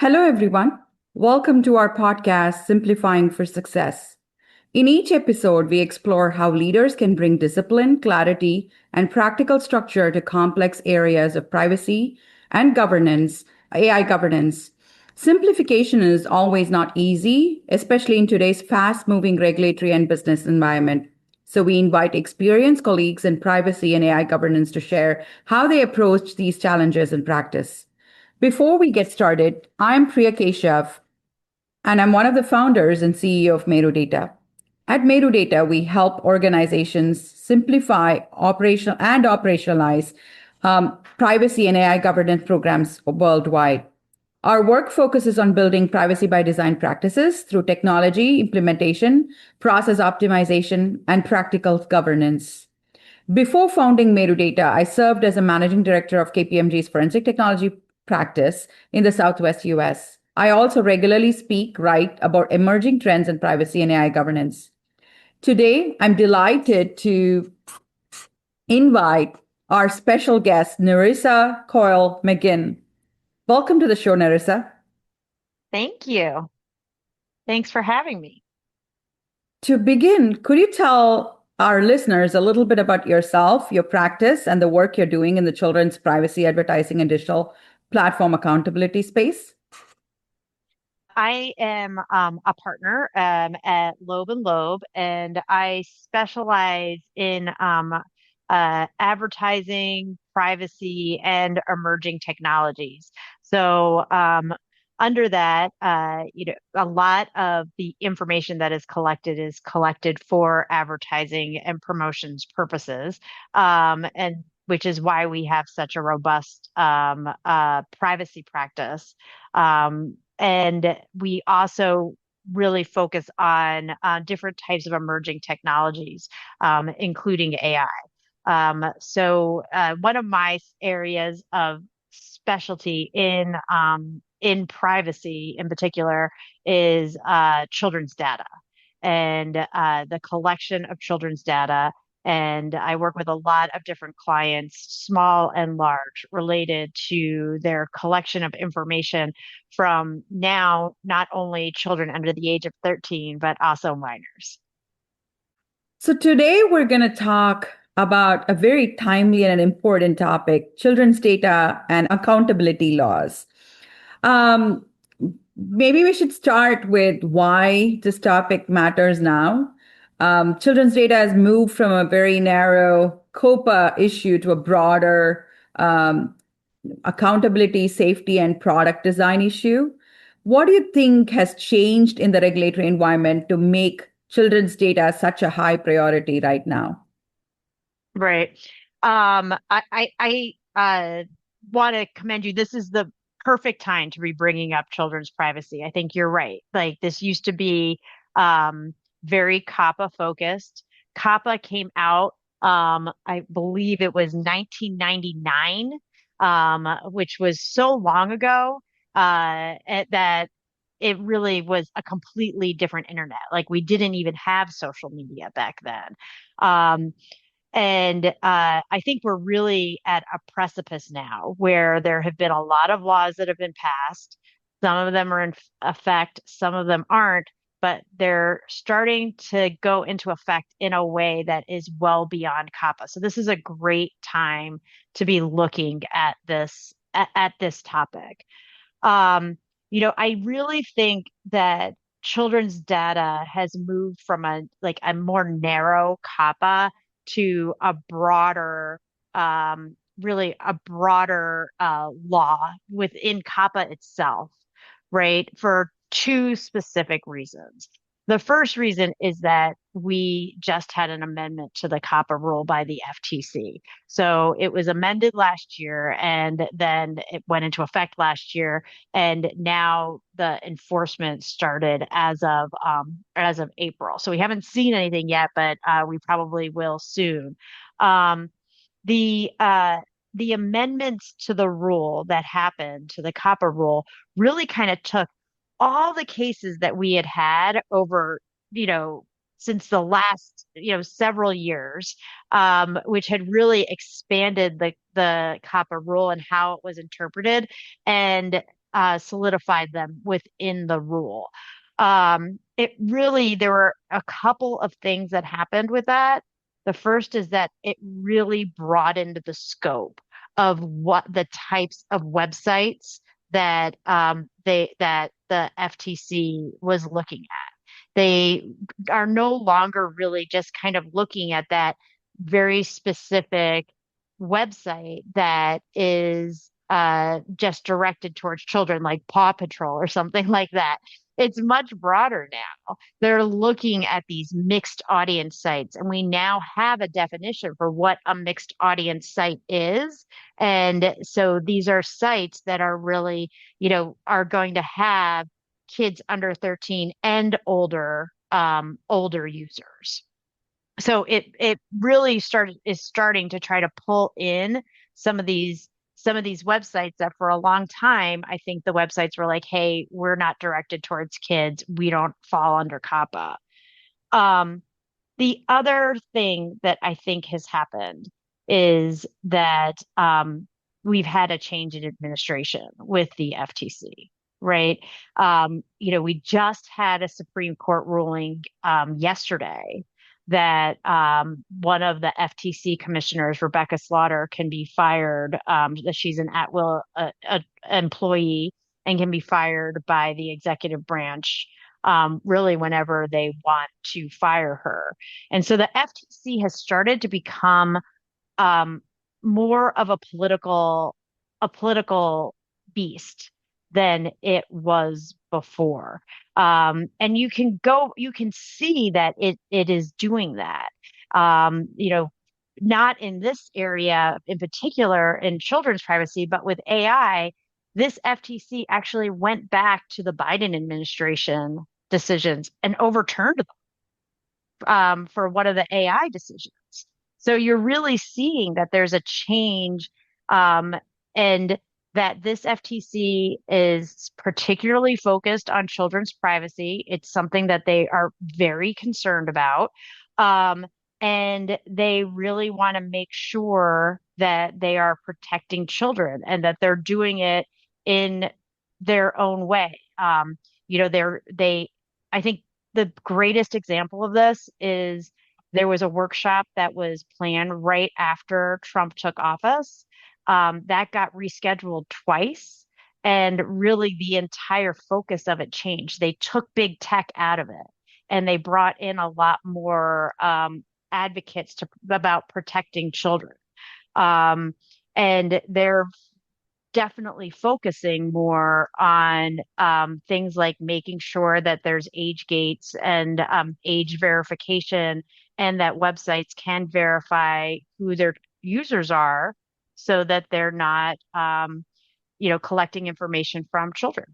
Hello, everyone. Welcome to our podcast, Simplifying for Success. In each episode, we explore how leaders can bring discipline, clarity, and practical structure to complex areas of privacy and governance, AI governance. Simplification is always not easy, especially in today's fast moving regulatory and business environment. So, we invite experienced colleagues in privacy and AI governance to share how they approach these challenges in practice. Before we get started, I'm Priya Keshav, and I'm one of the founders and CEO of Meru Data. At Meru Data, we help organizations simplify operational and operationalize privacy and AI governance programs worldwide. Our work focuses on building privacy by design practices through technology implementation, process optimization, and practical governance. Before founding Meru Data, I served as a managing director of KPMG's forensic technology practice in the Southwest US. I also regularly speak, write about emerging trends in privacy and AI governance. Today, I'm delighted to invite our special guest, Nerissa Coyle McGinn. Welcome to the show, Nerissa. Thank you. Thanks for having me. To begin, could you tell our listeners a little bit about yourself, your practice, and the work you're doing in the children's privacy, advertising, and digital platform accountability space? I am a partner at Loeb and Loeb, and I specialize in advertising, privacy, and emerging technologies. So under that, a lot of the information that is collected for advertising and promotions purposes, and which is why we have such a robust privacy practice. And we also really focus on different types of emerging technologies, including AI. So one of my areas of specialty in privacy in particular is children's data and the collection of children's data. And I work with a lot of different clients, small and large, related to their collection of information from now not only children under the age of 13, but also minors. So, today we're going to talk about a very timely and an important topic: children's data and accountability laws. Um, Maybe we should start with why this topic matters now. Children's data has moved from a very narrow COPPA issue to a broader um, accountability, safety, and product design issue. What do you think has changed in the regulatory environment to make children's data such a high priority right now? Right. I want to commend you. This is the perfect time to be bringing up children's privacy. I think you're right. Like this used to be very COPPA focused. COPPA came out, I believe it was 1999, which was so long ago that it really was a completely different internet. Like we didn't even have social media back then. Um, and I think we're really at a precipice now where there have been a lot of laws that have been passed. Some of them are in effect, some of them aren't, but they're starting to go into effect in a way that is well beyond COPPA. So this is a great time to be looking at this topic. Um, I really think that children's data has moved from a more narrow COPPA to a broader, really a broader law within COPPA itself, right? For two specific reasons. The first reason is that we just had an amendment to the COPPA rule by the FTC. So it was amended last year and then it went into effect last year. And now the enforcement started as of April. So we haven't seen anything yet, but we probably will soon. Um, the the amendments to the rule that happened to the COPPA rule really kind of took all the cases that we had had over, you know, since the last, several years, which had really expanded the COPPA rule and how it was interpreted, and solidified them within the rule. There were a couple of things that happened with that. The first is that it really broadened the scope of what the types of websites that the FTC was looking at. They are no longer really just kind of looking at that very specific website that is just directed towards children, like Paw Patrol or something like that. It's much broader now. They're looking at these mixed audience sites, and we now have a definition for what a mixed audience site is. And so these are sites that are really, are going to have kids under 13 and older users. So it really is starting to try to pull in some of these some of these websites that for a long time, I think the websites were like, hey, we're not directed towards kids. We don't fall under COPPA. Um, the other thing that I think has happened is that we've had a change in administration with the FTC, right? We just had a Supreme Court ruling yesterday that one of the FTC commissioners, Rebecca Slaughter, can be fired, that she's an at-will employee and can be fired by the executive branch really whenever they want to fire her. And so the FTC has started to become um, more of a political beast than it was before. And you can see that it is doing that. Not in this area in particular in children's privacy, but with AI, this FTC actually went back to the Biden administration decisions and overturned for one of the AI decisions. So you're really seeing that there's a change, and that this FTC is particularly focused on children's privacy. It's something that they are very concerned about. Um, and they really want to make sure that they are protecting children and that they're doing it in their own way. I think the greatest example of this is there was a workshop that was planned right after Trump took office. That got rescheduled twice, and really the entire focus of it changed. They took big tech out of it, and they brought in a lot more advocates about protecting children. Um, and they're definitely focusing more on things like making sure that there's age gates and age verification, and that websites can verify who their users are so that they're not, collecting information from children.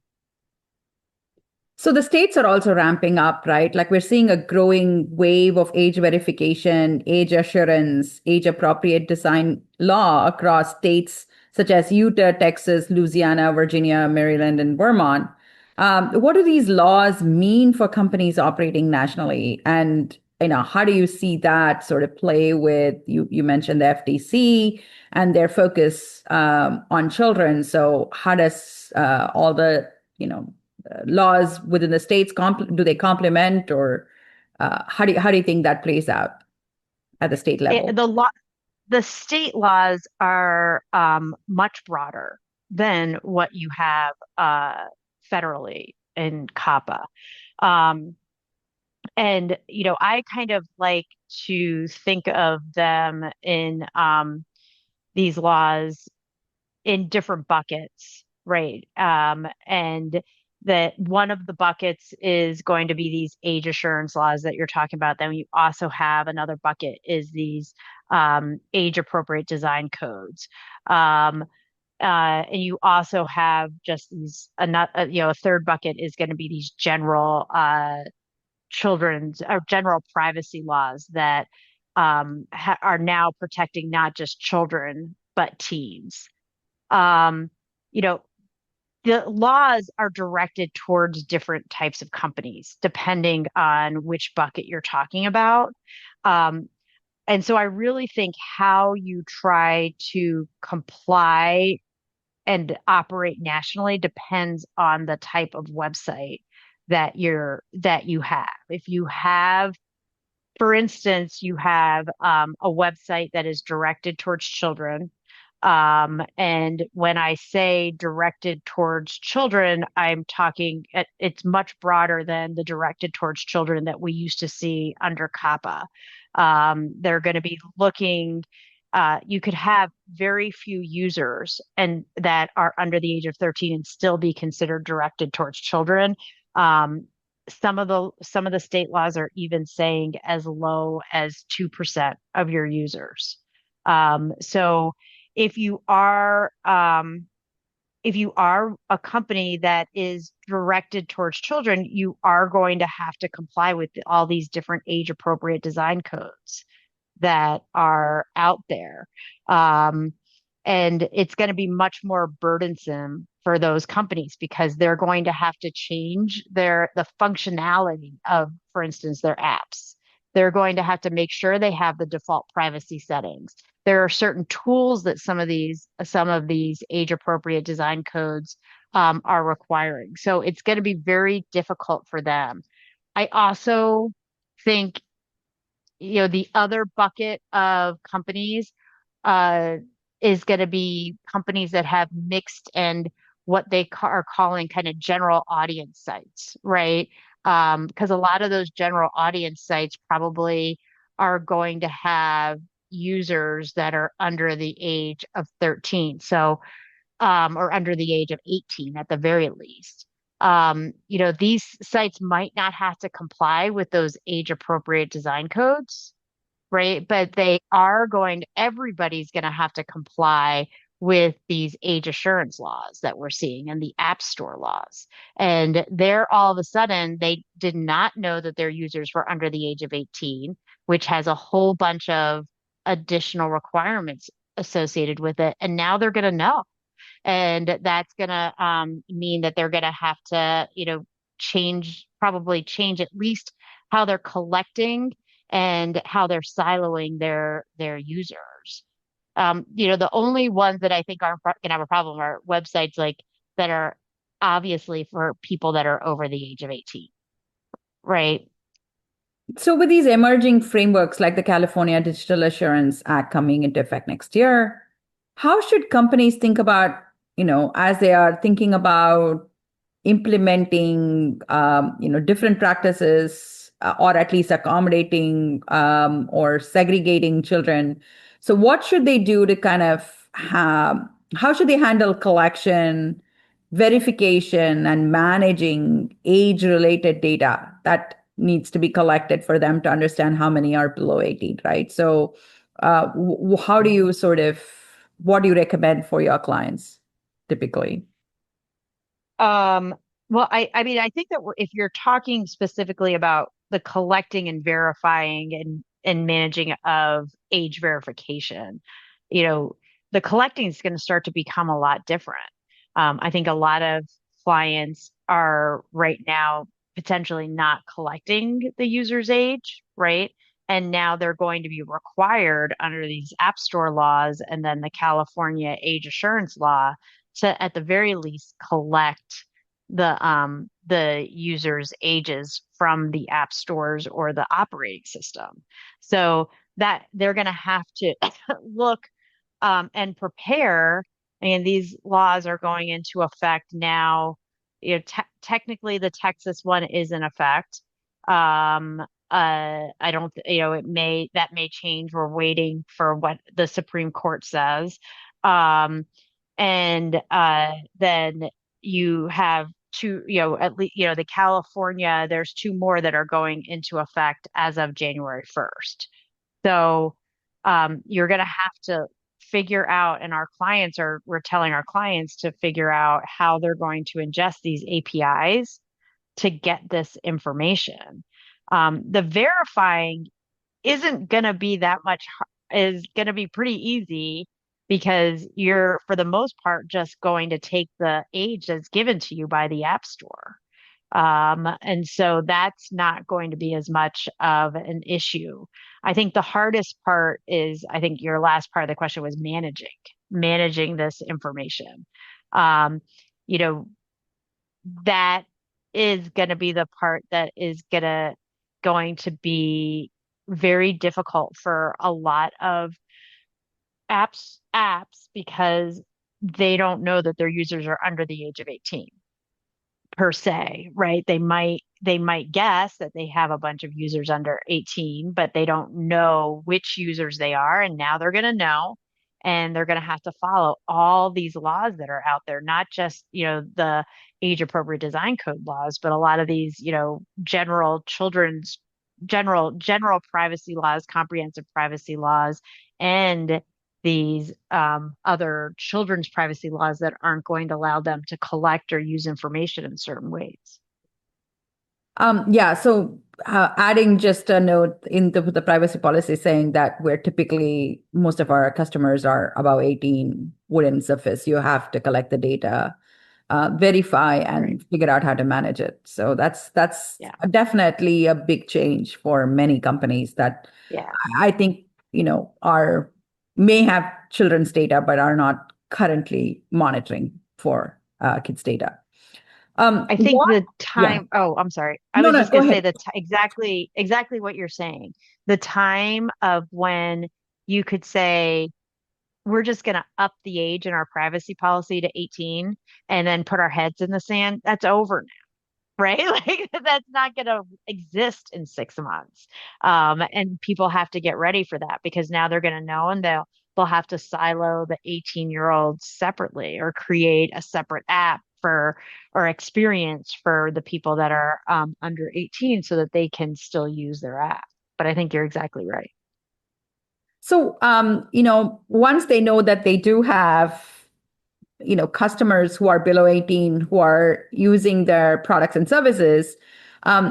So the states are also ramping up, right? Like we're seeing a growing wave of age verification, age assurance, age appropriate design law across states such as Utah, Texas, Louisiana, Virginia, Maryland, and Vermont. What do these laws mean for companies operating nationally? And how do you see that sort of play with you mentioned the FTC and their focus on children. So how does all the laws within the states do they complement, or how do you think that plays out at the state It, level? the law, the state laws are much broader than what you have federally in COPPA. Um, and I kind of like to think of them in these laws in different buckets, right? And that one of the buckets is going to be these age assurance laws that you're talking about. Then you also have another bucket is these age appropriate design codes. And you also have just these, a third bucket is going to be these general children's or general privacy laws that are now protecting not just children, but teens. Um, you know, the laws are directed towards different types of companies, depending on which bucket you're talking about. Um, and so I really think how you try to comply and operate nationally depends on the type of website that you have. If you have, for instance, you have a website that is directed towards children. And when I say directed towards children, I'm talking, it's much broader than the directed towards children that we used to see under COPPA. They're going to be looking, you could have very few users and that are under the age of 13 and still be considered directed towards children. Um, some of the state laws are even saying as low as 2% of your users. So if you are a company that is directed towards children, you are going to have to comply with all these different age appropriate design codes that are out there. Um, and it's going to be much more burdensome for those companies because they're going to have to change the functionality of, for instance, their apps. They're going to have to make sure they have the default privacy settings. There are certain tools that some of these age appropriate design codes are requiring. So it's going to be very difficult for them. I also think the other bucket of companies uh, is going to be companies that have mixed and what they are calling kind of general audience sites, right? Because a lot of those general audience sites probably are going to have users that are under the age of 13. So or under the age of 18 at the very least. These sites might not have to comply with those age appropriate design codes, right? But everybody's going to have to comply with these age assurance laws that we're seeing and the App Store laws. And they're all of a sudden, they did not know that their users were under the age of 18, which has a whole bunch of additional requirements associated with it. And now they're going to know. And that's going to mean that they're going to have to, probably change at least how they're collecting and how they're siloing their users. The only ones that I think aren't going to have a problem are websites like that are obviously for people that are over the age of 18, right? So, with these emerging frameworks like the California Digital Assurance Act coming into effect next year, how should companies think about, as they are thinking about implementing, different practices or at least accommodating or segregating children? So, what should they do to kind of how should they handle collection, verification, and managing age-related data that needs to be collected for them to understand how many are below 18, right? So, how do you what do you recommend for your clients typically? Um, well, I mean, I think that if you're talking specifically about the collecting and verifying and managing of age verification, you know, the collecting is going to start to become a lot different. I think a lot of clients are right now potentially not collecting the user's age, right? And now they're going to be required under these App Store laws and then the California age assurance law to at the very least collect the users' ages from the app stores or the operating system. So that they're going to have to look and prepare. And these laws are going into effect now. Technically, the Texas one is in effect. I don't, that may change. We're waiting for what the Supreme Court says. Um, and then you have two, at least, the California, there's two more that are going into effect as of January 1st. So you're going to have to figure out, and we're telling our clients to figure out how they're going to ingest these APIs to get this information. The verifying isn't going to be that much, is going to be pretty easy because you're, for the most part, just going to take the age that's given to you by the App Store. And so that's not going to be as much of an issue. I think the hardest part is, I think your last part of the question was managing this information. Um, you know, that is going to be the part that is going to be very difficult for a lot of apps because they don't know that their users are under the age of 18 per se, right? They might guess that they have a bunch of users under 18, but they don't know which users they are, and now they're going to know, and they're going to have to follow all these laws that are out there, not just, the age appropriate design code laws, but a lot of these, general privacy laws, comprehensive privacy laws, and these other children's privacy laws that aren't going to allow them to collect or use information in certain ways. Yeah, so adding just a note in the privacy policy saying that we're typically, most of our customers are above 18 wouldn't suffice. You have to collect the data, verify, and Right. figure out how to manage it. So that's Yeah. definitely a big change for many companies that Yeah. I think, are may have children's data but are not currently monitoring for kids' data. I think What? the Yeah. time, oh, I'm sorry. I No, was no, just go going to say ahead. that exactly what you're saying. The time of when you could say, we're just going to up the age in our privacy policy to 18 and then put our heads in the sand, that's over, right? Like that's not going to exist in 6 months. And people have to get ready for that because now they're going to know, and they'll have to silo the 18-year-olds separately or create a separate app for or experience for the people that are under 18 so that they can still use their app. But I think you're exactly right. So, once they know that they do have, customers who are below 18 who are using their products and services,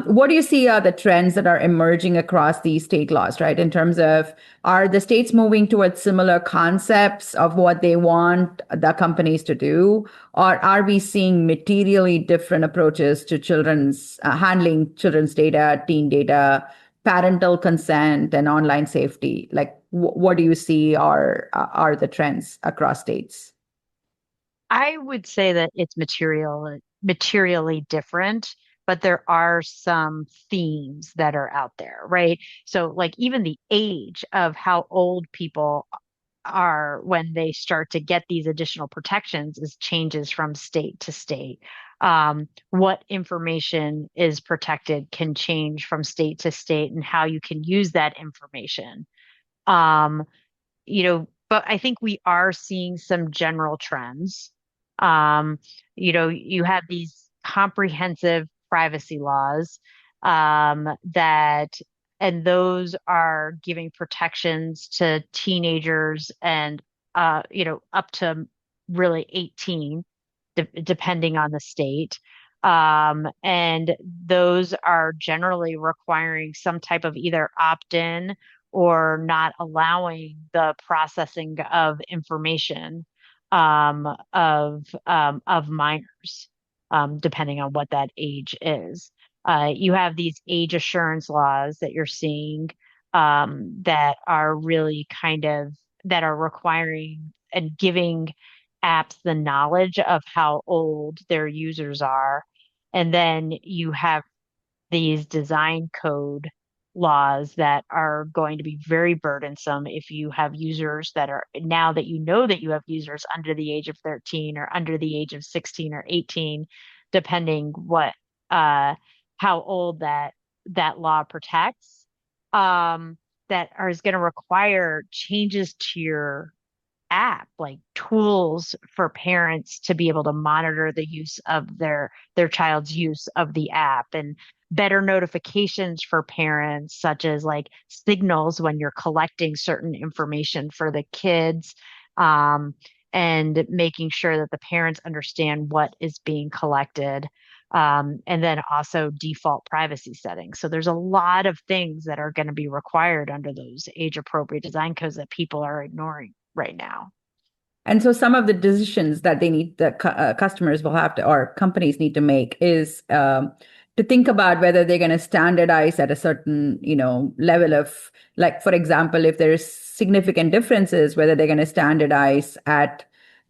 what do you see are the trends that are emerging across these state laws, right? In terms of, are the states moving towards similar concepts of what they want the companies to do? Or are we seeing materially different approaches to children's handling children's data, teen data, parental consent, and online safety? Like, what do you see are the trends across states? I would say that it's materially different, but there are some themes that are out there, right? So like even the age of how old people are when they start to get these additional protections is changes from state to state. What information is protected can change from state to state and how you can use that information. Um, but I think we are seeing some general trends. Um, you have these comprehensive privacy laws that, and those are giving protections to teenagers and, up to really 18, depending on the state. And those are generally requiring some type of either opt-in or not allowing the processing of information of minors, depending on what that age is. You have these age assurance laws that you're seeing that are really that are requiring and giving apps the knowledge of how old their users are. And then you have these design code laws that are going to be very burdensome if you have users that are, now that you know that you have users under the age of 13 or under the age of 16 or 18, depending what how old that law protects, that is going to require changes to your app, like tools for parents to be able to monitor the use of their child's use of the app, and better notifications for parents, such as like signals when you're collecting certain information for the kids, um, and making sure that the parents understand what is being collected. And then also default privacy settings. So there's a lot of things that are going to be required under those age appropriate design codes that people are ignoring right now. And so some of the decisions that they need, the customers will have to, or companies need to make is to think about whether they're going to standardize at a certain, level of, like, for example, if there's significant differences, whether they're going to standardize at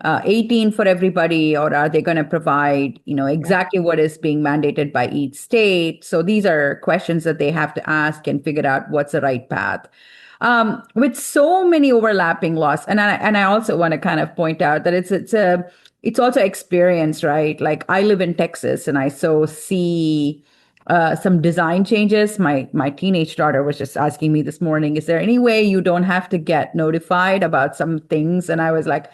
18 for everybody, or are they going to provide, Yeah. exactly what is being mandated by each state? So these are questions that they have to ask and figure out what's the right path. With so many overlapping laws, and I also want to kind of point out that it's also experience, right? Like I live in Texas, and I so see some design changes. My teenage daughter was just asking me this morning, is there any way you don't have to get notified about some things? And I was like,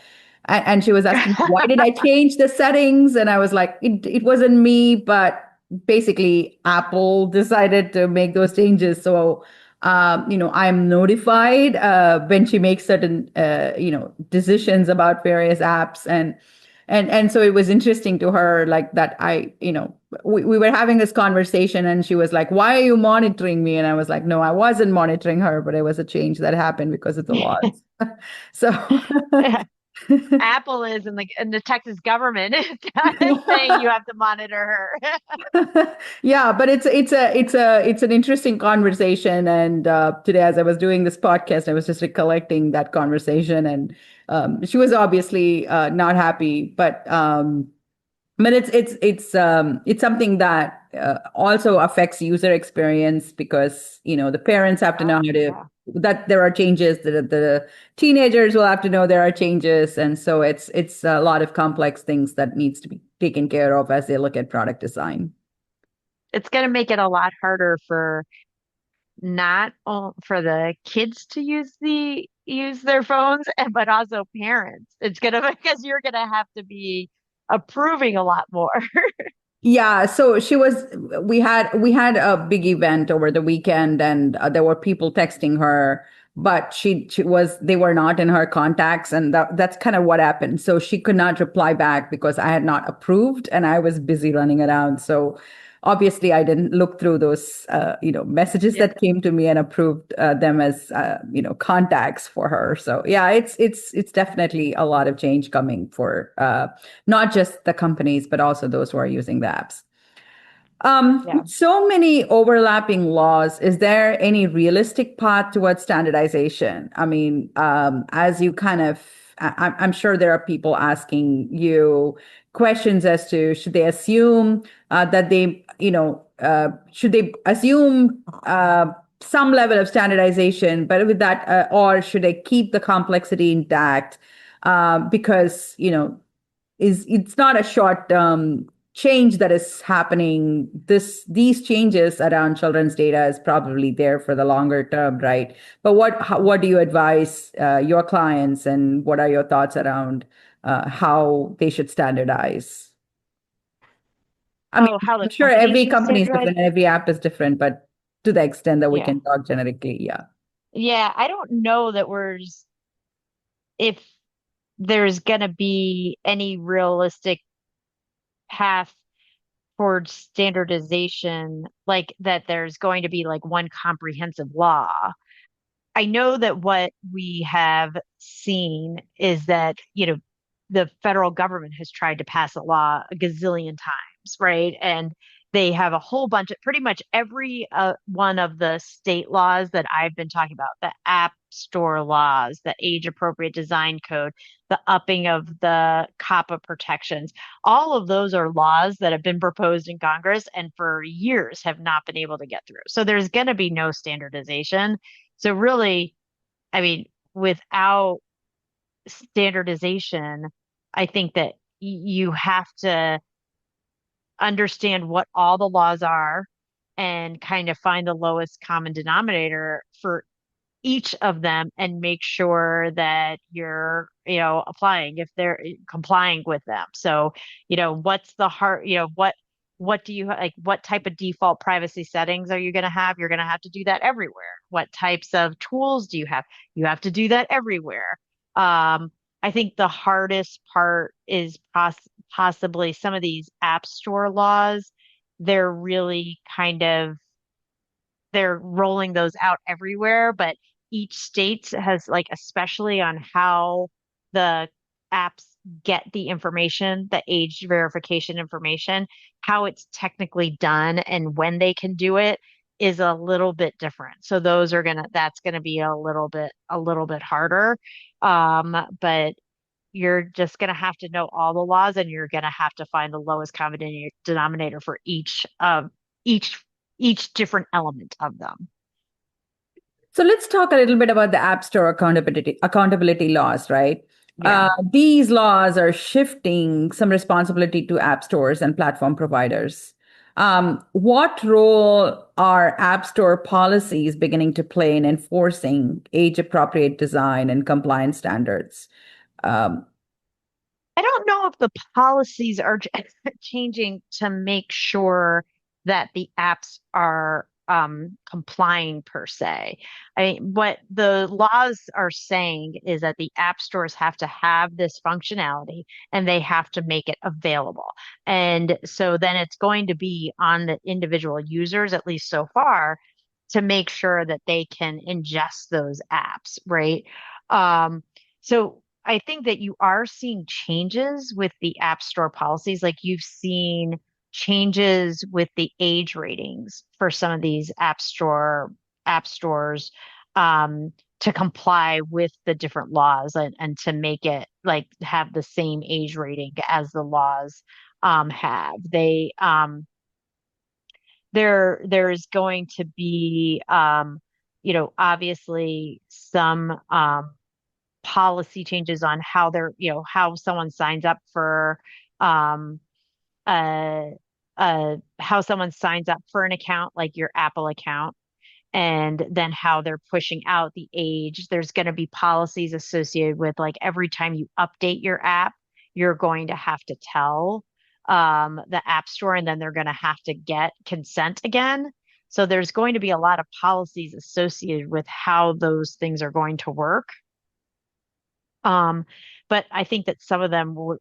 and she was asking, why did I change the settings? And I was like, it wasn't me, but basically Apple decided to make those changes. So, I'm notified when she makes certain, decisions about various apps. And so it was interesting to her, like that we were having this conversation and she was like, why are you monitoring me? And I was like, no, I wasn't monitoring her, but it was a change that happened because of the laws. So Apple is, and the Texas government is saying you have to monitor her. yeah, but it's an interesting conversation. And today, as I was doing this podcast, I was just recollecting that conversation, and she was obviously not happy, but it's something that also affects user experience because the parents have to know Oh, how to yeah. that there are changes. The teenagers will have to know there are changes, and so it's a lot of complex things that needs to be taken care of as they look at product design. It's going to make it a lot harder for not for the kids to use their phones, but also parents. It's gonna because you're gonna have to be approving a lot more. Yeah, so we had a big event over the weekend, and there were people texting her, but they were not in her contacts, and that's kind of what happened. So she could not reply back because I had not approved and I was busy running around. So obviously I didn't look through those messages Yeah. that came to me and approved them as contacts for her. So yeah, it's definitely a lot of change coming for not just the companies, but also those who are using the apps. Yeah. So many overlapping laws. Is there any realistic path towards standardization? I mean, as you kind of, I'm sure there are people asking you questions as to should they assume that should they assume some level of standardization, but with that, or should they keep the complexity intact? Because, is it's not a short change that is happening. These changes around children's data is probably there for the longer term, right? But what do you advise your clients, and what are your thoughts around how they should standardize? I mean, Oh, how the I'm sure company every should company is standardize. different, every app is different, but to the extent that we Yeah. can talk generically, yeah. Yeah. I don't know that if there's gonna be any realistic path towards standardization, like that there's going to be like one comprehensive law. I know that what we have seen is that, the federal government has tried to pass a law a gazillion times, right? And they have a whole bunch of pretty much every one of the state laws that I've been talking about, the app store laws, the age appropriate design code, the upping of the COPPA protections. All of those are laws that have been proposed in Congress and for years have not been able to get through. So there's going to be no standardization. So really, I mean, without standardization, I think that you have to understand what all the laws are and kind of find the lowest common denominator for each of them and make sure that you're, applying if they're complying with them. So, what's the heart, what do you like? What type of default privacy settings are you going to have? You're going to have to do that everywhere. What types of tools do you have? You have to do that everywhere. I think the hardest part is possibly some of these app store laws. They're really kind of they're rolling those out everywhere, but each state has like, especially on how the apps get the information, the age verification information, how it's technically done and when they can do it is a little bit different. So that's gonna be a little bit harder. But you're just going to have to know all the laws, and you're going to have to find the lowest common denominator for each each different element of them. So let's talk a little bit about the App Store accountability laws, right? Yeah. These laws are shifting some responsibility to app stores and platform providers. What role are App Store policies beginning to play in enforcing age appropriate design and compliance standards? Um, I don't know if the policies are changing to make sure that the apps are complying per se. I mean, what the laws are saying is that the app stores have to have this functionality and they have to make it available. And so then it's going to be on the individual users, at least so far, to make sure that they can ingest those apps, right? Um, so I think that you are seeing changes with the App Store policies. Like you've seen changes with the age ratings for some of these app stores to comply with the different laws and to make it like have the same age rating as the laws have. There's going to be obviously some policy changes on how how someone signs up for um uh how someone signs up for an account like your Apple account, and then how they're pushing out the age. There's going to be policies associated with like every time you update your app, you're going to have to tell the App Store, and then they're going to have to get consent again. So there's going to be a lot of policies associated with how those things are going to work. Um, but I think that some of them will,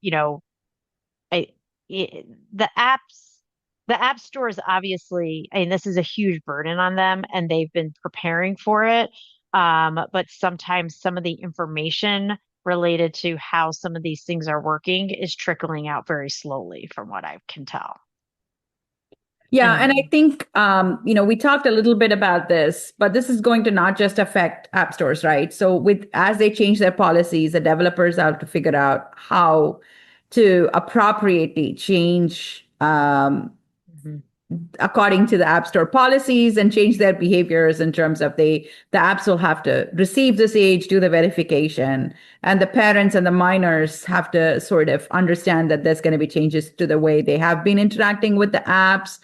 I, I the the app stores obviously, I mean, this is a huge burden on them, and they've been preparing for it. But sometimes some of the information related to how some of these things are working is trickling out very slowly, from what I can tell. Yeah, and I And think we talked a little bit about this, but this is going to not just affect app stores, right? So with as they change their policies, the developers have to figure out how to appropriately change Mhm. according to the app store policies and change their behaviors in terms of the apps will have to receive this age, do the verification, and the parents and the minors have to sort of understand that there's going to be changes to the way they have been interacting with the apps.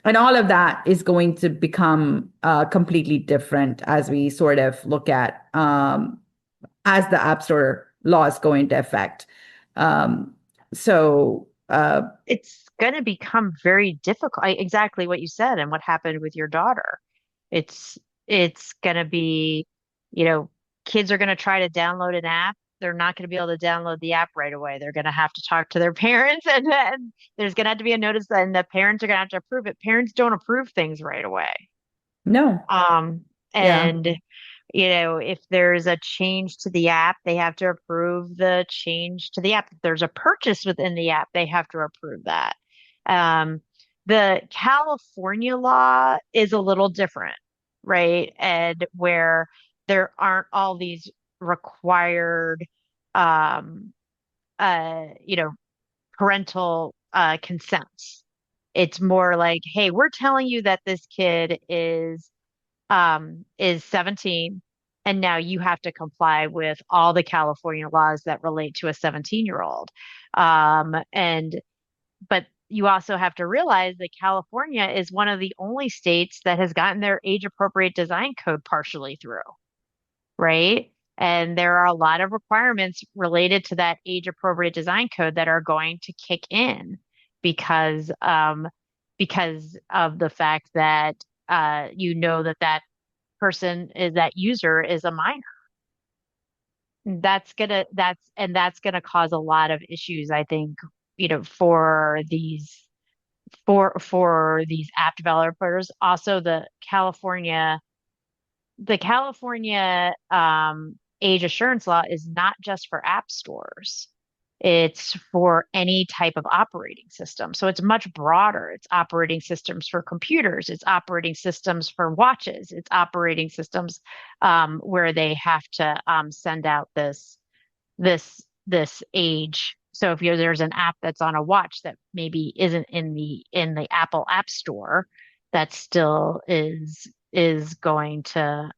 And all of that is going to become completely different as we sort of look at as the app store laws go into effect. Um, so it's going to become very difficult. Exactly what you said and what happened with your daughter. It's it's going to be, you know, kids are going to try to download an app. They're not going to be able to download the app right away. They're going to have to talk to their parents, and then there's going to have to be a notice, and the parents are going to have to approve it. Parents don't approve things right away. no, Um, yeah. and if there's a change to the app, they have to approve the change to the app. If there's a purchase within the app, they have to approve that. Um, the California law is a little different, right? And where there aren't all these required, um, you know, parental consents. It's more like, hey, we're telling you that this kid is 17, and now you have to comply with all the California laws that relate to a 17-year-old. And but you also have to realize that California is one of the only states that has gotten their age appropriate design code partially through, right? And there are a lot of requirements related to that age appropriate design code that are going to kick in because because of the fact that that person is that user is a minor. That's gonna cause a lot of issues, I think, for these app developers. Also, the California age assurance law is not just for app stores. It's for any type of operating system. So it's much broader. It's operating systems for computers, it's operating systems for watches, it's operating systems where they have to send out this age. So if there's an app that's on a watch that maybe isn't in the Apple App Store, that still is going to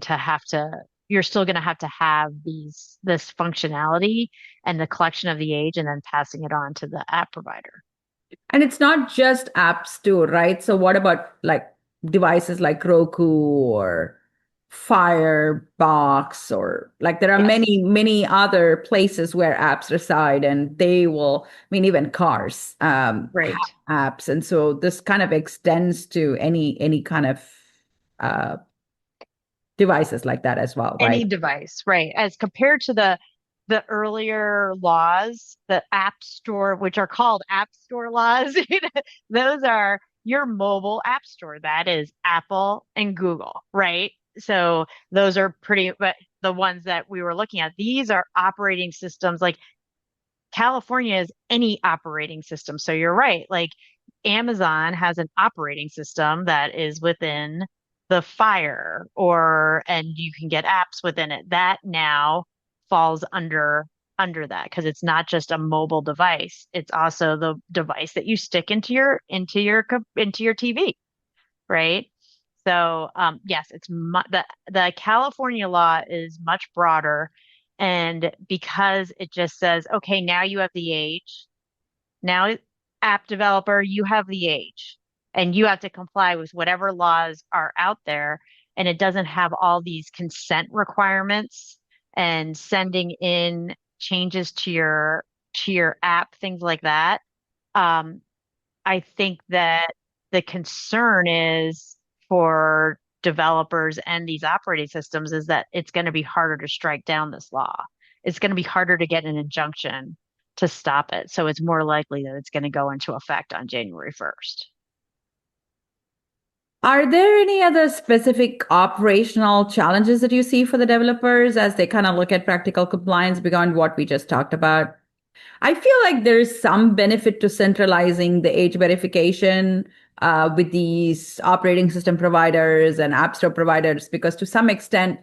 have to you're still going to have this functionality and the collection of the age and then passing it on to the app provider. And it's not just apps too, right? So what about like devices like Roku or Firebox, or like there are Yes. many other places where apps reside, and they will, I mean, even cars Right. have apps. And so this kind of extends to any kind of uh devices like that as well, right? Any device, right? As compared to the earlier laws, the App Store, which are called App Store laws, those are your mobile App Store. That is Apple and Google, right? So those are pretty, but the ones that we were looking at, these are operating systems. Like California is any operating system. So you're right. Like Amazon has an operating system that is within the Fire, and you can get apps within it. That now falls under that because it's not just a mobile device. It's also the device that you stick into your TV, right? So yes, the California law is much broader, and because it just says, okay, now you have the age. Now, app developer, you have the age, and you have to comply with whatever laws are out there, and it doesn't have all these consent requirements and sending in changes to your app, things like that. Um, I think that the concern is for developers and these operating systems is that it's going to be harder to strike down this law. It's going to be harder to get an injunction to stop it. So it's more likely that it's going to go into effect on January 1st. Are there any other specific operational challenges that you see for the developers as they kind of look at practical compliance beyond what we just talked about? I feel like there's some benefit to centralizing the age verification with these operating system providers and app store providers, because to some extent,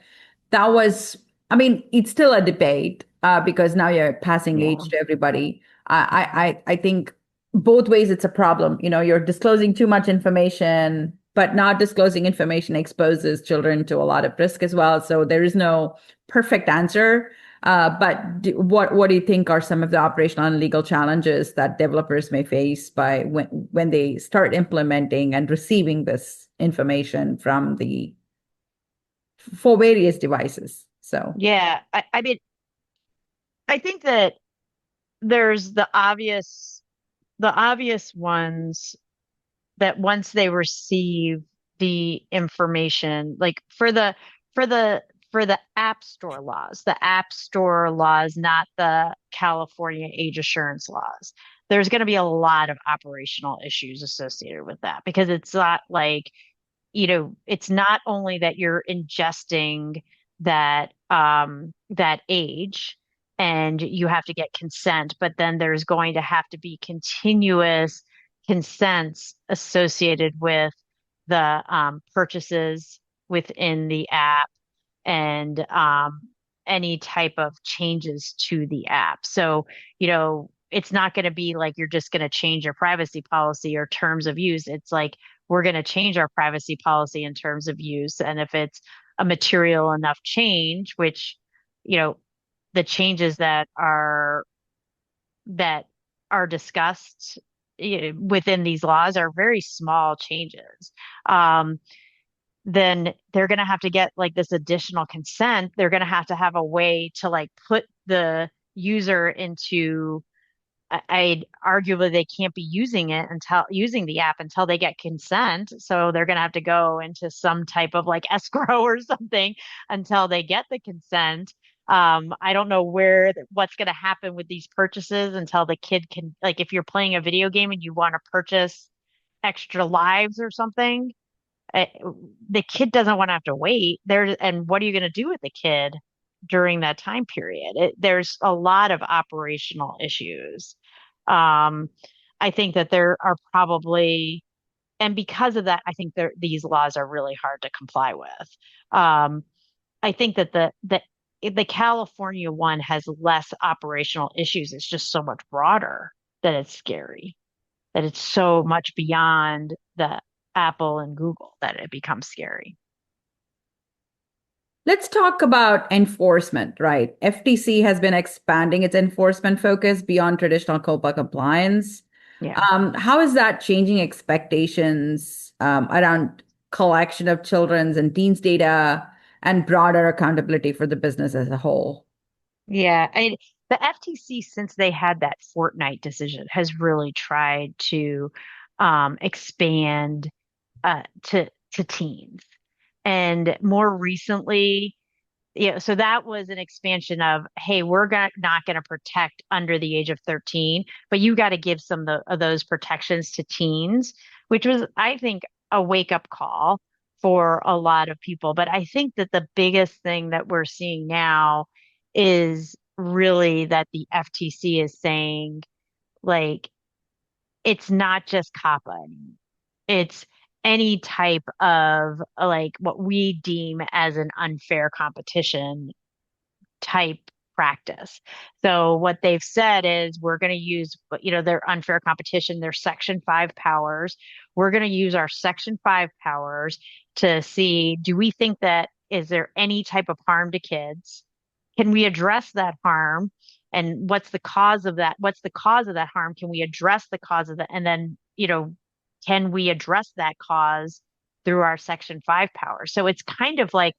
that was, I mean, it's still a debate because now you're passing age Yeah. to everybody. I think both ways it's a problem. You know, you're disclosing too much information, but not disclosing information exposes children to a lot of risk as well. So there is no perfect answer. What do you think are some of the operational and legal challenges that developers may face by when they start implementing and receiving this information from the for various devices? So Yeah. I mean, I think that there's the obvious ones that once they receive the information, like for the for the App Store laws, not the California age assurance laws, there's going to be a lot of operational issues associated with that because it's not like, it's not only that you're ingesting that age and you have to get consent, but then there's going to have to be continuous consents associated with the purchases within the app and any type of changes to the app. So, it's not going to be like you're just going to change your privacy policy or terms of use. It's like we're going to change our privacy policy in terms of use. And if it's a material enough change, which, you know, the changes that are discussed within these laws are very small changes. Um, then they're going to have to get like this additional consent. They're going to have a way to like put the user into, I'd arguably they can't be using it until using the app until they get consent. So they're going to have to go into some type of like escrow or something until they get the consent. I don't know what's going to happen with these purchases until the kid can, like, if you're playing a video game and you want to purchase extra lives or something, uh, the kid doesn't want to have to wait there. And what are you going to do with the kid during that time period? There's a lot of operational issues. Um, I think that there are probably, and because of that, I think these laws are really hard to comply with. Um, I think that the California one has less operational issues. It's just so much broader that it's scary, that it's so much beyond the Apple and Google that it becomes scary. Let's talk about enforcement, right? FTC has been expanding its enforcement focus beyond traditional COPPA compliance. Yeah. How is that changing expectations around collection of children's and teens' data and broader accountability for the business as a whole? Yeah. The FTC, since they had that Fortnite decision, has really tried to expand to teens. And more recently, so that was an expansion of, hey, not going to protect under the age of 13, but you got to give some of those protections to teens, which was, I think, a wake up call for a lot of people. But I think that the biggest thing that we're seeing now is really that the FTC is saying, like, it's not just COPPA anymore. It's any type of like what we deem as an unfair competition type practice. So what they've said is we're going to use, their unfair competition, their Section 5 powers. We're going to use our Section 5 powers to see, do we think that is there any type of harm to kids? Can we address that harm? And what's the cause of that? What's the cause of that harm? Can we address the cause of that? And then, can we address that cause through our Section 5 power? So it's kind of like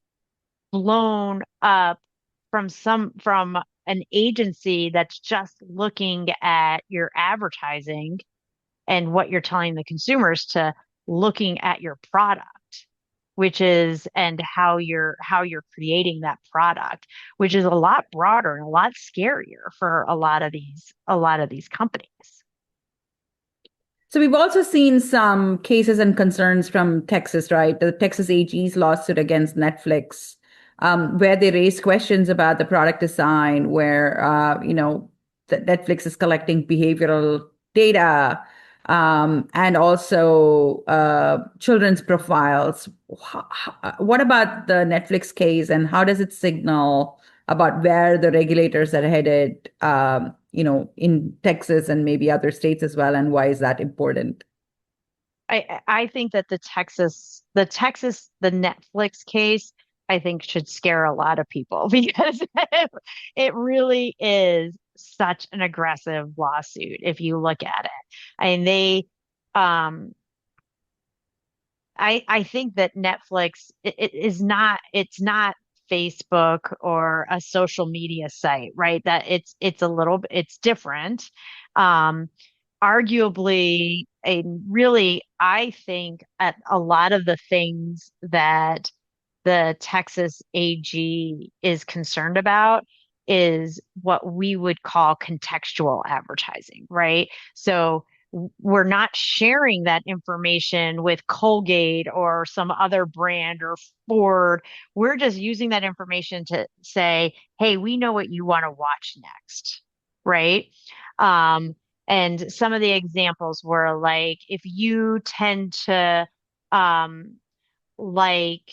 blown up from an agency that's just looking at your advertising and what you're telling the consumers to looking at your product, which is and how you're creating that product, which is a lot broader and a lot scarier for a lot of these companies. So we've also seen some cases and concerns from Texas, right? The Texas AG's lawsuit against Netflix, where they raised questions about the product design, where that Netflix is collecting behavioral data, and also children's profiles. What about the Netflix case, and how does it signal about where the regulators are headed, in Texas and maybe other states as well, and why is that important? I think that the Netflix case, I think should scare a lot of people because it really is such an aggressive lawsuit if you look at it. I mean, um, I think that Netflix it is not it's not Facebook or a social media site, right? That it's different. Um, Arguably, really, I think at a lot of the things that the Texas AG is concerned about is what we would call contextual advertising, right? So we're not sharing that information with Colgate or some other brand or Ford. We're just using that information to say, hey, we know what you want to watch next, right? Um, and some of the examples were like, if you tend to um, like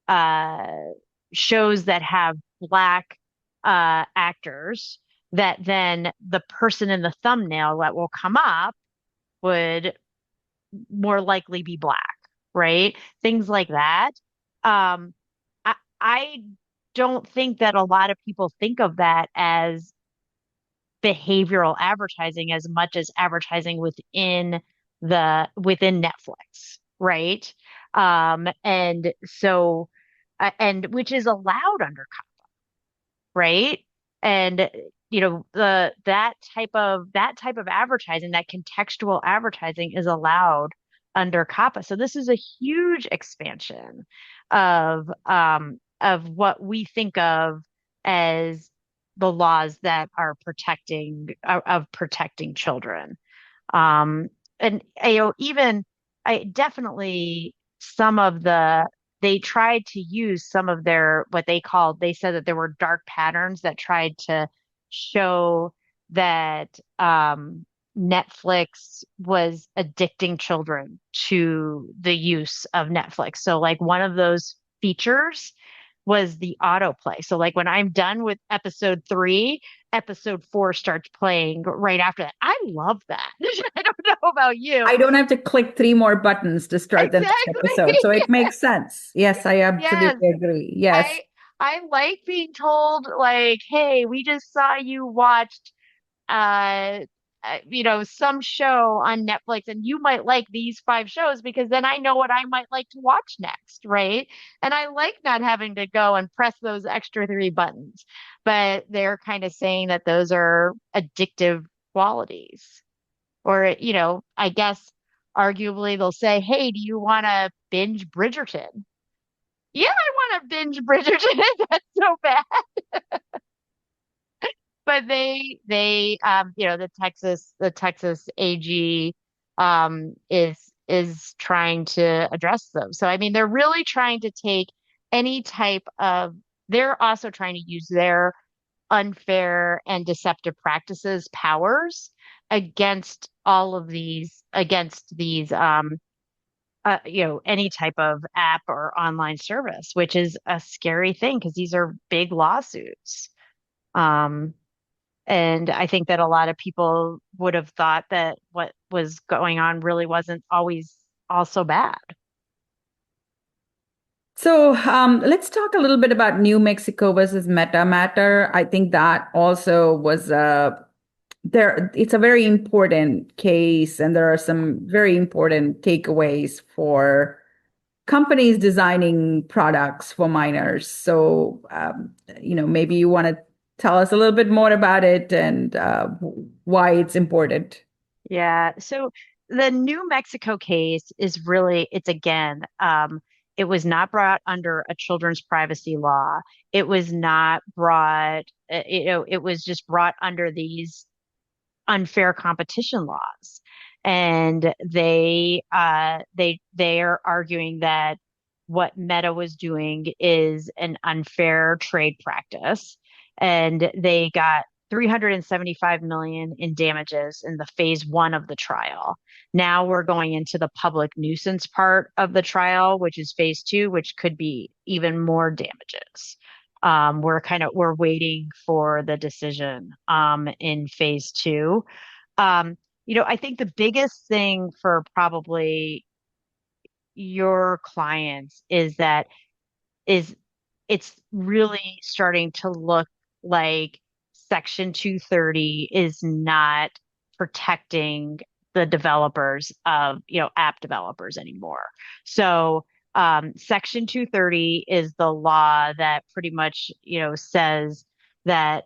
uh, shows that have Black actors, that then the person in the thumbnail that will come up would more likely be Black, right? Things like that. Um, I don't think that a lot of people think of that as behavioral advertising as much as advertising within Netflix, right? And so and which is allowed under COPPA, right? And the that type of advertising, that contextual advertising is allowed under COPPA. So this is a huge expansion of what we think of as the laws that are protecting children. Um, and even I definitely some of the they tried to use some of their what they said that there were dark patterns that tried to show that Netflix was addicting children to the use of Netflix. So like one of those features was the autoplay. So like when I'm done with episode 3, episode 4 starts playing right after that. I love that. I don't know about you. I don't have to click three more buttons to start the next episode. Exactly. So it makes sense. Yes, I Yes. absolutely agree. Yes. I like being told like, hey, we just saw you watched uh, some show on Netflix and you might like these 5 shows because then I know what I might like to watch next, right? And I like not having to go and press those extra 3 buttons, but they're kind of saying that those are addictive qualities. Or, I guess arguably they'll say, hey, do you want to binge Bridgerton? Yeah, I want to binge Bridgerton. That's so bad. But the Texas AG is trying to address them. So I mean, they're really trying to take any type of they're also trying to use their unfair and deceptive practices powers against all of these any type of app or online service, which is a scary thing because these are big lawsuits. Um, and I think that a lot of people would have thought that what was going on really wasn't always all so bad. So let's talk a little bit about New Mexico versus Meta Matter. I think that also was there. It's a very important case, and there are some very important takeaways for companies designing products for minors. So, maybe you want to tell us a little bit more about it and why it's important. Yeah. So the New Mexico case is really, it's again, it was not brought under a children's privacy law. It was not brought, it was just brought under these unfair competition laws. And they are arguing that what Meta was doing is an unfair trade practice. And they got 375 million in damages in the phase 1 of the trial. Now we're going into the public nuisance part of the trial, which is phase 2, which could be even more damages. We're waiting for the decision in phase 2. Um, I think the biggest thing for probably your clients is it's really starting to look like Section 230 is not protecting the developers of, app developers anymore. So, Section 230 is the law that pretty much, says that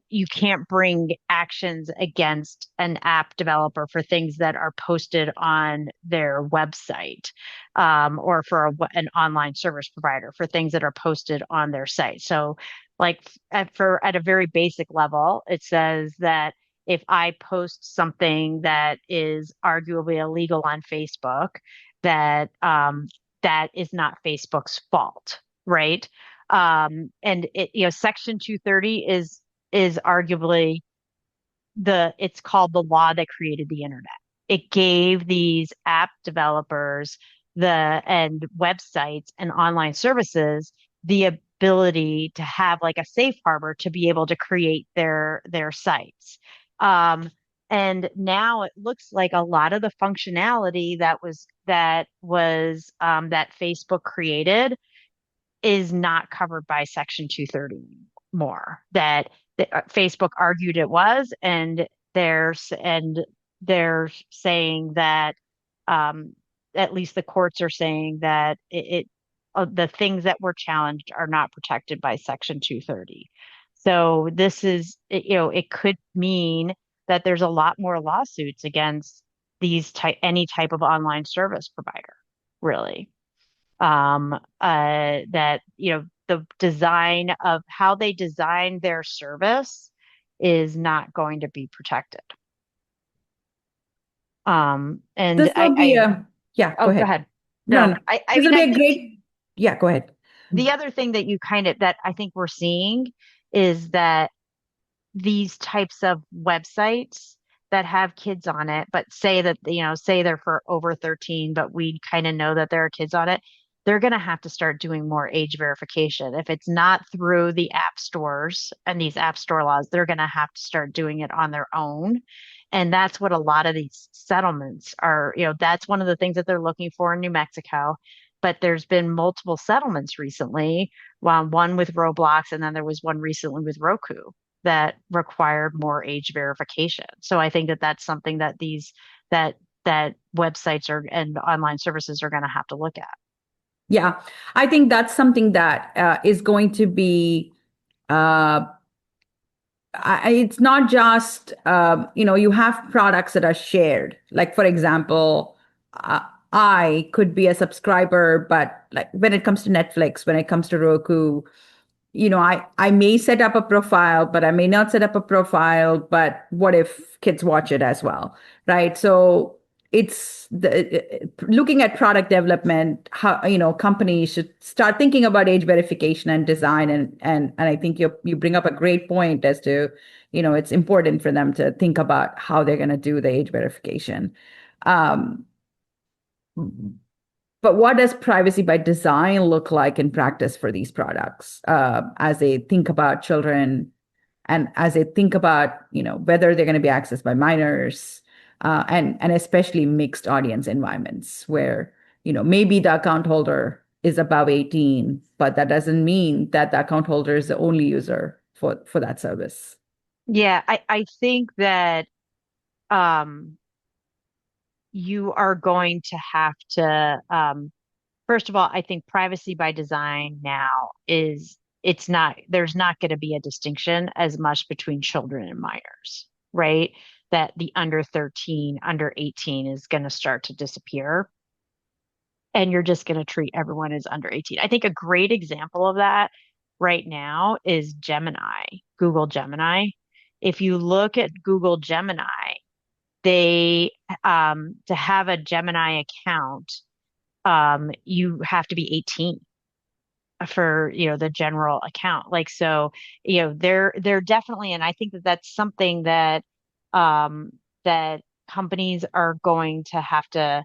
you can't bring actions against an app developer for things that are posted on their website, or for an online service provider for things that are posted on their site. So, like at a very basic level, it says that if I post something that is arguably illegal on Facebook, that is not Facebook's fault, right? And Section 230 is arguably it's called the law that created the internet. It gave these app developers and websites and online services the ability to have like a safe harbor to be able to create their sites. And now it looks like a lot of the functionality that Facebook created is not covered by Section 230 more. That Facebook argued it was, and they're saying that um, at least the courts are saying that the things that were challenged are not protected by Section 230. So it could mean that there's a lot more lawsuits against any type of online service provider, really. That the design of how they design their service is not going to be protected. And This will be yeah, go oh, go ahead. ahead. No, No, no, I this will mean, be I a think great, yeah, go ahead. the other thing that I think we're seeing is that these types of websites that have kids on it, but say they're for over 13, but we kind of know that there are kids on it. they're going to have to start doing more age verification. If it's not through the app stores and these app store laws, they're going to have to start doing it on their own. And that's what a lot of these settlements are, that's one of the things that they're looking for in New Mexico. But there's been multiple settlements recently, one with Roblox, and then there was one recently with Roku that required more age verification. So I think that that's something that that that websites are and online services are going to have to look at. Yeah, I think that's something that is going to be uh, it's not just you have products that are shared. Like for example, uh, I could be a subscriber, but like when it comes to Netflix, when it comes to Roku, I may set up a profile, but I may not set up a profile. But what if kids watch it as well, right? So it's looking at product development. How companies should start thinking about age verification and design, and I think you bring up a great point as to it's important for them to think about how they're going to do the age verification. Um, but what does privacy by design look like in practice for these products as they think about children and as they think about whether they're going to be accessed by minors and especially mixed audience environments where maybe the account holder is above 18, but that doesn't mean that the account holder is the only user for that service. Yeah, I think that um, you are going to have to, first of all, I think privacy by design now is it's not, there's not going to be a distinction as much between children and minors, right? That the under 13, under 18 is going to start to disappear. And you're just going to treat everyone as under 18. I think a great example of that right now is Gemini, Google Gemini. If you look at Google Gemini, they to have a Gemini account, you have to be 18 for the general account. Like so, they're definitely, and I think that that's something that um that companies are going to have to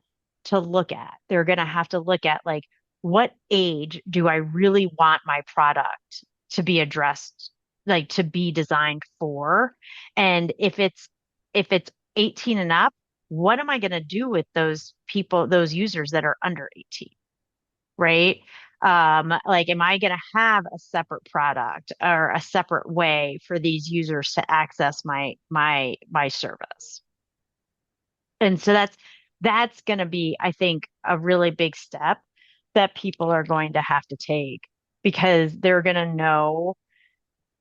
look at. They're going to have to look at like what age do I really want my product to be addressed, like to be designed for, and if it's 18 and up, what am I going to do with those people, those users that are under 18? Right? Like, am I going to have a separate product or a separate way for these users to access my service? And so that's going to be, I think, a really big step that people are going to have to take because they're going to know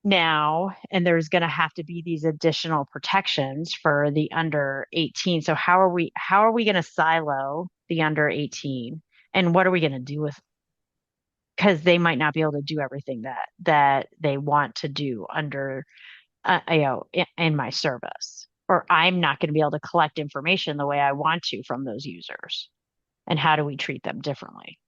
now, and there's going to have to be these additional protections for the under 18. So how are we going to silo the under 18, and what are we going to do with, because they might not be able to do everything that they want to do under in my service, or I'm not going to be able to collect information the way I want to from those users, and how do we treat them differently?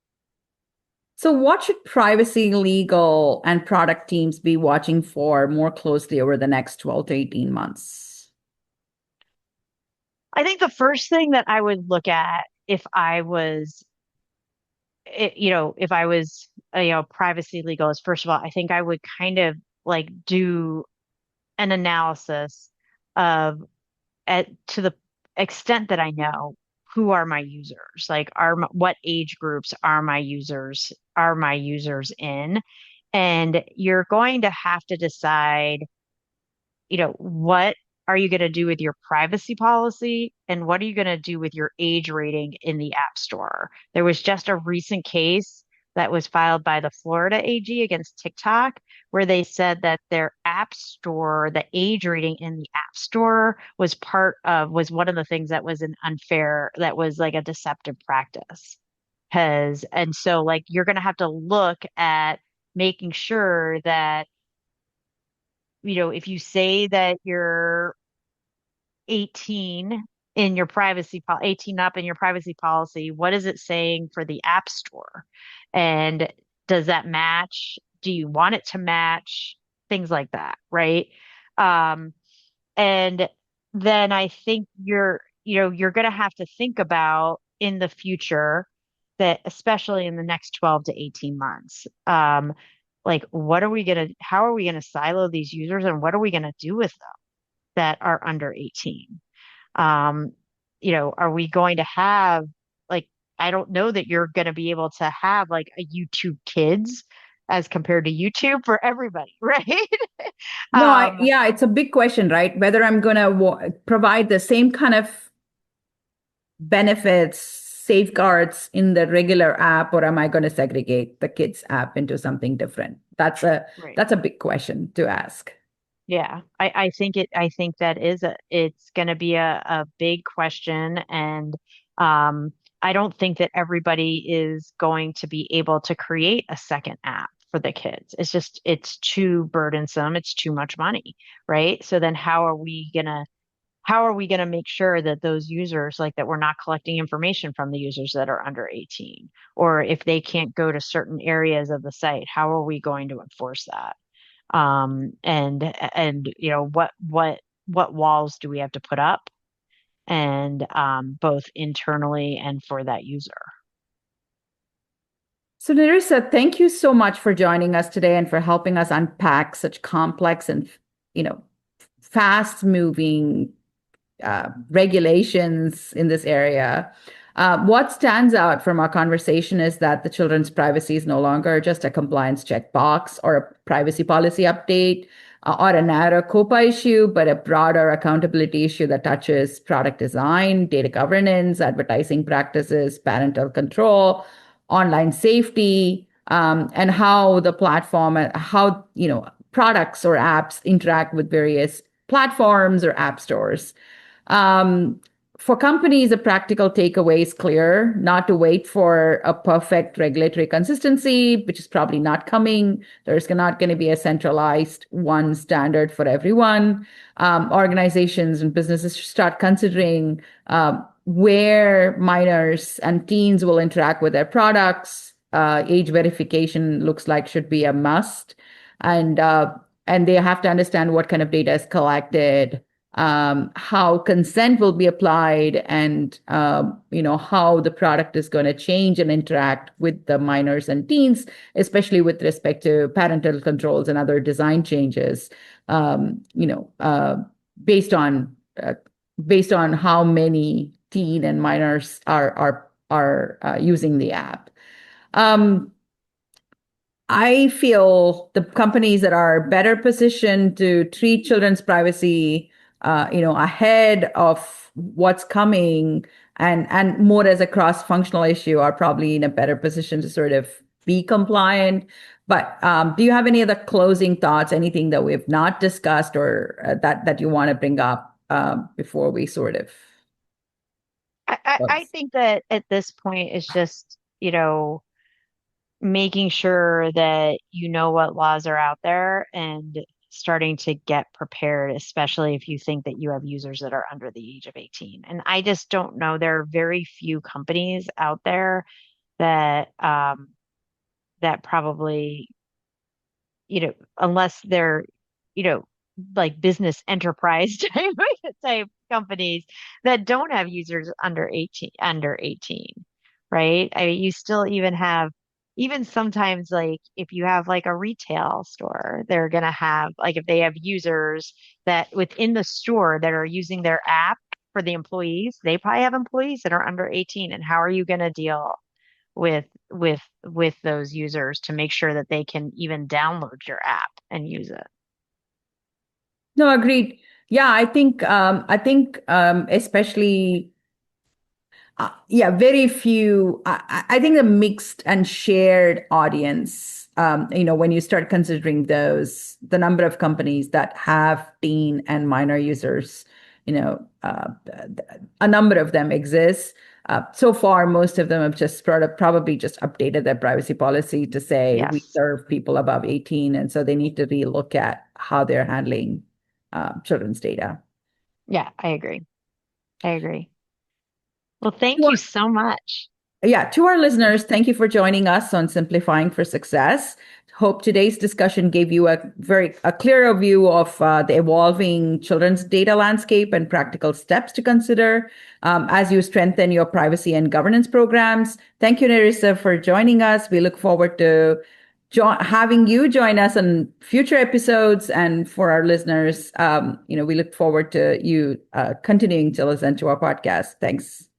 So, what should privacy, legal, and product teams be watching for more closely over the next 12 to 18 months? I think the first thing that I would look at if I was if I was privacy legal is, first of all, I think I would kind of like do an analysis of, to the extent that I know, who are my users? Like, what age groups are my users in? And you're going to have to decide, what are you going to do with your privacy policy, and what are you going to do with your age rating in the App Store? There was just a recent case that was filed by the Florida AG against TikTok, where they said that their App Store, the age rating in the App Store was one of the things that was that was like a deceptive practice. And so like you're going to have to look at making sure that if you say that you're 18 in your 18 up in your privacy policy, what is it saying for the App Store? And does that match? Do you want it to match? Things like that, right? Um, and then I think you're going to have to think about in the future that especially in the next 12 to 18 months, like how are we gonna silo these users and what are we gonna do with them that are under 18? Um, are we going to have like, I don't know that you're going to be able to have like a YouTube Kids as compared to YouTube for everybody, right? No, Um, yeah, it's a big question, right? Whether I'm going to provide the same kind of benefits, safeguards in the regular app, or am I going to segregate the kids app into something different? right. That's a big question to ask. Yeah, I think that it's going to be a big question. And um, I don't think that everybody is going to be able to create a second app for the kids. It's too burdensome. It's too much money, right? So then how are we gonna make sure that those users, like that we're not collecting information from the users that are under 18, or if they can't go to certain areas of the site, how are we going to enforce that? And what walls do we have to put up, and both internally and for that user. So, Nerissa, thank you so much for joining us today and for helping us unpack such complex and, you know, fast moving regulations in this area. What stands out from our conversation is that the children's privacy is no longer just a compliance checkbox or a privacy policy update or a narrow COPPA issue, but a broader accountability issue that touches product design, data governance, advertising practices, parental control, online safety, and how the platform, how products or apps interact with various platforms or app stores. Um, for companies, the practical takeaway is clear, not to wait for a perfect regulatory consistency, which is probably not coming. There's not going to be a centralized one standard for everyone. Organizations and businesses should start considering where minors and teens will interact with their products. Age verification looks like should be a must, and and they have to understand what kind of data is collected, how consent will be applied, and how the product is going to change and interact with the minors and teens, especially with respect to parental controls and other design changes. Um, you know, uh, based on uh, based on how many teen and minors are using the app. Um, I feel the companies that are better positioned to treat children's privacy, ahead of what's coming and more as a cross-functional issue are probably in a better position to sort of be compliant. But do you have any other closing thoughts, anything that we have not discussed or that you want to bring up before we sort of I close? think that at this point it's just, making sure that you know what laws are out there and starting to get prepared, especially if you think that you have users that are under the age of 18. And I just don't know. There are very few companies out there that that probably, unless they're, you know, like business enterprise type companies that don't have users under 18, right? I mean, you still even have, even sometimes like if you have like a retail store, they're gonna have like if they have users that within the store that are using their app for the employees, they probably have employees that are under 18. And how are you gonna deal with those users to make sure that they can even download your app and use it? No, agreed. Yeah, I think especially yeah, very few. I think the mixed and shared audience, when you start considering those, the number of companies that have teen and minor users, a number of them exist. So far, most of them have just probably just updated their privacy policy to say we Yes. serve people above 18. And so they need to relook at how they're handling children's data. Yeah, I agree. I agree. Well, thank you so much. Yeah, to our listeners, thank you for joining us on Simplifying for Success. hope today's discussion gave you a clearer view of the evolving children's data landscape and practical steps to consider as you strengthen your privacy and governance programs. Thank you, Nerissa, for joining us. We look forward to having you join us on future episodes. And for our listeners, we look forward to you continuing to listen to our podcast. Thanks.